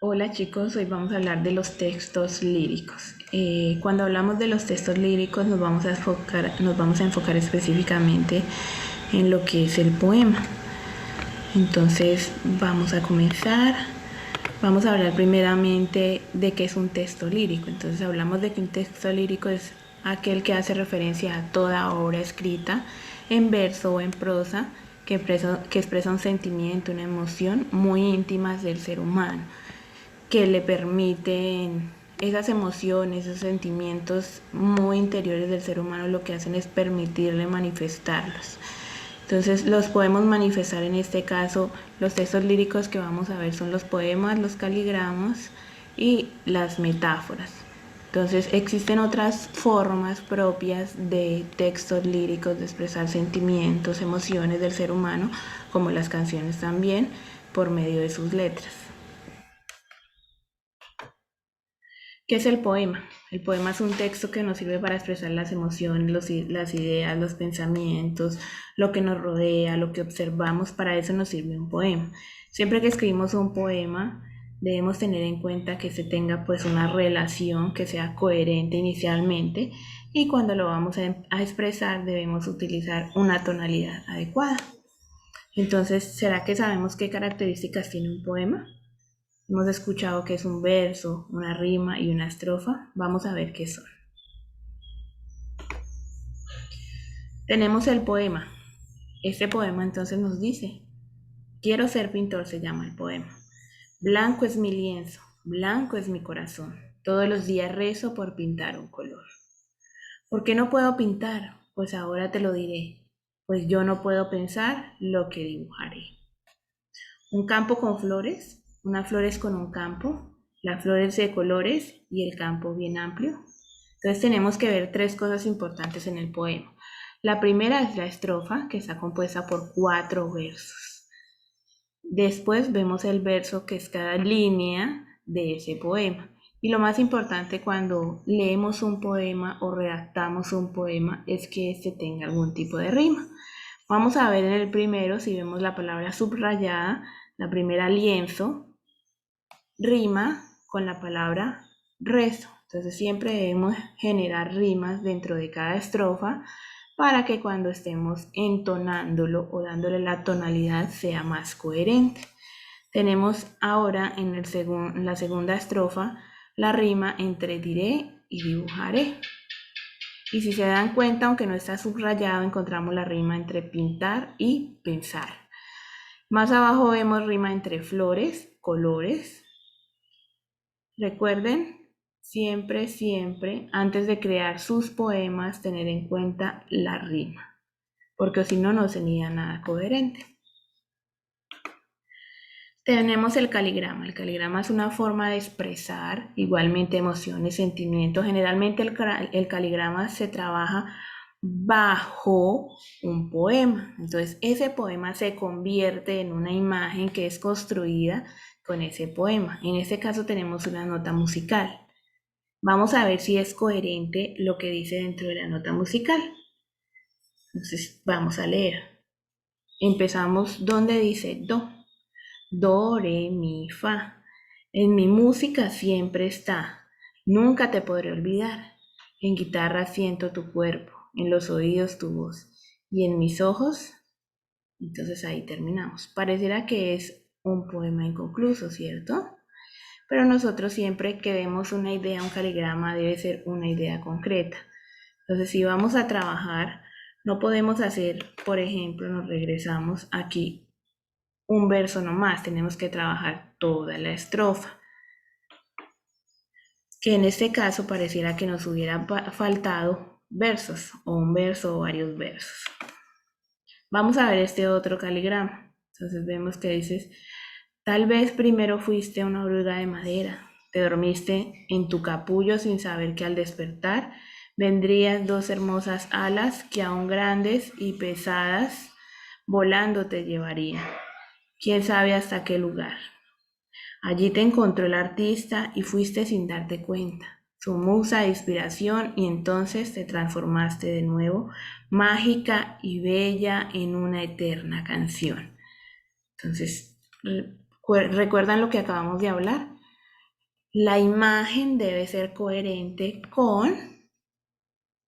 Hola chicos, hoy vamos a hablar de los textos líricos. Cuando hablamos de los textos líricos nos vamos a enfocar específicamente en lo que es el poema. Entonces vamos a comenzar. Vamos a hablar primeramente de qué es un texto lírico. Entonces hablamos de que un texto lírico es aquel que hace referencia a toda obra escrita en verso o en prosa que expresa un sentimiento, una emoción muy íntimas del ser humano, que le permiten esas emociones, esos sentimientos muy interiores del ser humano, lo que hacen es permitirle manifestarlos. Entonces los podemos manifestar en este caso. Los textos líricos que vamos a ver son los poemas, los caligramas y las metáforas. Entonces existen otras formas propias de textos líricos, de expresar sentimientos, emociones del ser humano, como las canciones también, por medio de sus letras. ¿Qué es el poema? El poema es un texto que nos sirve para expresar las emociones, las ideas, los pensamientos, lo que nos rodea, lo que observamos. Para eso nos sirve un poema. Siempre que escribimos un poema, debemos tener en cuenta que se tenga pues una relación que sea coherente inicialmente, y cuando lo vamos a expresar debemos utilizar una tonalidad adecuada. Entonces, ¿será que sabemos qué características tiene un poema? Hemos escuchado que es un verso, una rima y una estrofa. Vamos a ver qué son. Tenemos el poema. Este poema entonces nos dice: quiero ser pintor, se llama el poema. Blanco es mi lienzo, blanco es mi corazón. Todos los días rezo por pintar un color. ¿Por qué no puedo pintar? Pues ahora te lo diré. Pues yo no puedo pensar lo que dibujaré. Un campo con flores, unas flores con un campo, las flores de colores y el campo bien amplio. Entonces tenemos que ver tres cosas importantes en el poema. La primera es la estrofa, que está compuesta por 4 versos. Después vemos el verso, que es cada línea de ese poema. Y lo más importante cuando leemos un poema o redactamos un poema es que este tenga algún tipo de rima. Vamos a ver en el primero, si vemos la palabra subrayada, la primera lienzo, rima con la palabra rezo. Entonces siempre debemos generar rimas dentro de cada estrofa para que cuando estemos entonándolo o dándole la tonalidad sea más coherente. Tenemos ahora en la segunda estrofa la rima entre diré y dibujaré. Y si se dan cuenta, aunque no está subrayado, encontramos la rima entre pintar y pensar. Más abajo vemos rima entre flores, colores. Recuerden siempre, siempre, antes de crear sus poemas, tener en cuenta la rima, porque si no, no sería nada coherente. Tenemos el caligrama. El caligrama es una forma de expresar igualmente emociones, sentimientos. Generalmente el caligrama se trabaja bajo un poema. Entonces ese poema se convierte en una imagen que es construida con ese poema. En este caso tenemos una nota musical. Vamos a ver si es coherente lo que dice dentro de la nota musical. Entonces vamos a leer. Empezamos donde dice do. Do, re, mi, fa. En mi música siempre está. Nunca te podré olvidar. En guitarra siento tu cuerpo, en los oídos tu voz y en mis ojos. Entonces ahí terminamos. Pareciera que es un poema inconcluso, ¿cierto? Pero nosotros siempre que vemos una idea, un caligrama, debe ser una idea concreta. Entonces, si vamos a trabajar, no podemos hacer, por ejemplo, nos regresamos aquí un verso nomás, tenemos que trabajar toda la estrofa, que en este caso pareciera que nos hubiera faltado versos, o un verso o varios versos. Vamos a ver este otro caligrama. Entonces vemos que dices: tal vez primero fuiste una oruga de madera, te dormiste en tu capullo sin saber que al despertar vendrían 2 hermosas alas que aún grandes y pesadas volando te llevarían. ¿Quién sabe hasta qué lugar? Allí te encontró el artista y fuiste sin darte cuenta, su musa de inspiración, y entonces te transformaste de nuevo, mágica y bella, en una eterna canción. Entonces, ¿recuerdan lo que acabamos de hablar? La imagen debe ser coherente con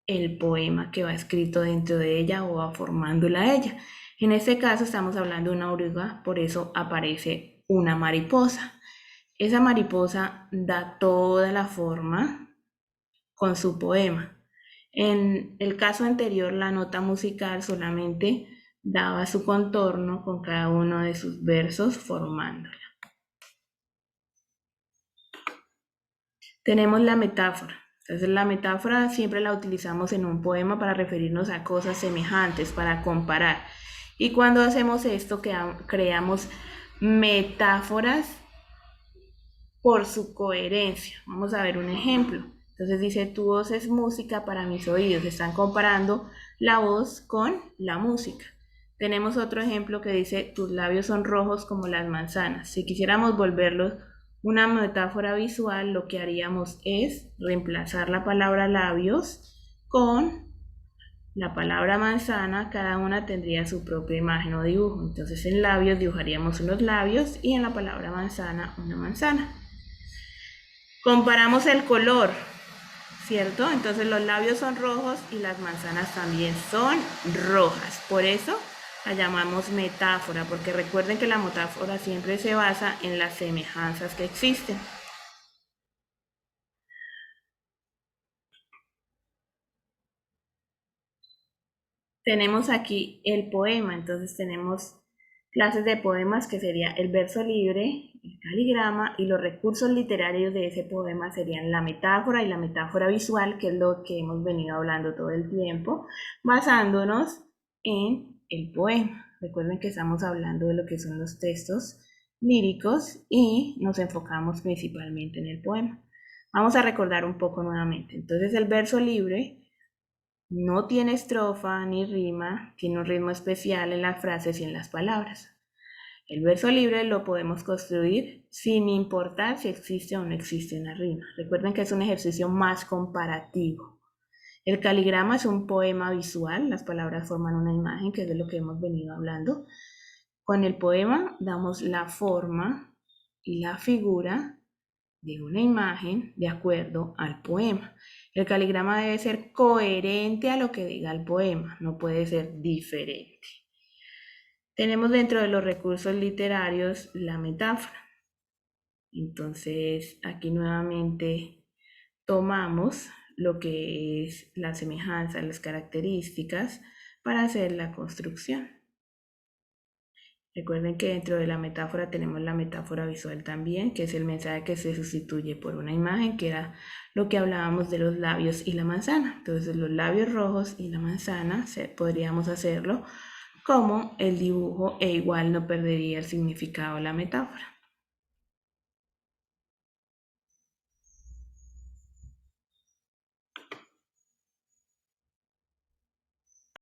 el poema que va escrito dentro de ella o va formándola a ella. En este caso estamos hablando de una oruga, por eso aparece una mariposa. Esa mariposa da toda la forma con su poema. En el caso anterior, la nota musical solamente daba su contorno con cada uno de sus versos formándola. Tenemos la metáfora. Entonces la metáfora siempre la utilizamos en un poema para referirnos a cosas semejantes, para comparar. Y cuando hacemos esto, creamos metáforas por su coherencia. Vamos a ver un ejemplo. Entonces dice, tu voz es música para mis oídos. Están comparando la voz con la música. Tenemos otro ejemplo que dice, tus labios son rojos como las manzanas. Si quisiéramos volverlos una metáfora visual, lo que haríamos es reemplazar la palabra labios con la palabra manzana. Cada una tendría su propia imagen o dibujo. Entonces en labios dibujaríamos unos labios y en la palabra manzana una manzana. Comparamos el color, ¿cierto? Entonces los labios son rojos y las manzanas también son rojas. Por eso la llamamos metáfora, porque recuerden que la metáfora siempre se basa en las semejanzas que existen. Tenemos aquí el poema, entonces tenemos clases de poemas que sería el verso libre, el caligrama, y los recursos literarios de ese poema serían la metáfora y la metáfora visual, que es lo que hemos venido hablando todo el tiempo, basándonos en el poema. Recuerden que estamos hablando de lo que son los textos líricos y nos enfocamos principalmente en el poema. Vamos a recordar un poco nuevamente. Entonces el verso libre no tiene estrofa ni rima, tiene un ritmo especial en las frases y en las palabras. El verso libre lo podemos construir sin importar si existe o no existe una rima. Recuerden que es un ejercicio más comparativo. El caligrama es un poema visual, las palabras forman una imagen, que es de lo que hemos venido hablando. Con el poema damos la forma y la figura de una imagen de acuerdo al poema. El caligrama debe ser coherente a lo que diga el poema, no puede ser diferente. Tenemos dentro de los recursos literarios la metáfora. Entonces, aquí nuevamente tomamos lo que es la semejanza, las características para hacer la construcción. Recuerden que dentro de la metáfora tenemos la metáfora visual también, que es el mensaje que se sustituye por una imagen, que era lo que hablábamos de los labios y la manzana. Entonces los labios rojos y la manzana podríamos hacerlo como el dibujo e igual no perdería el significado de la metáfora.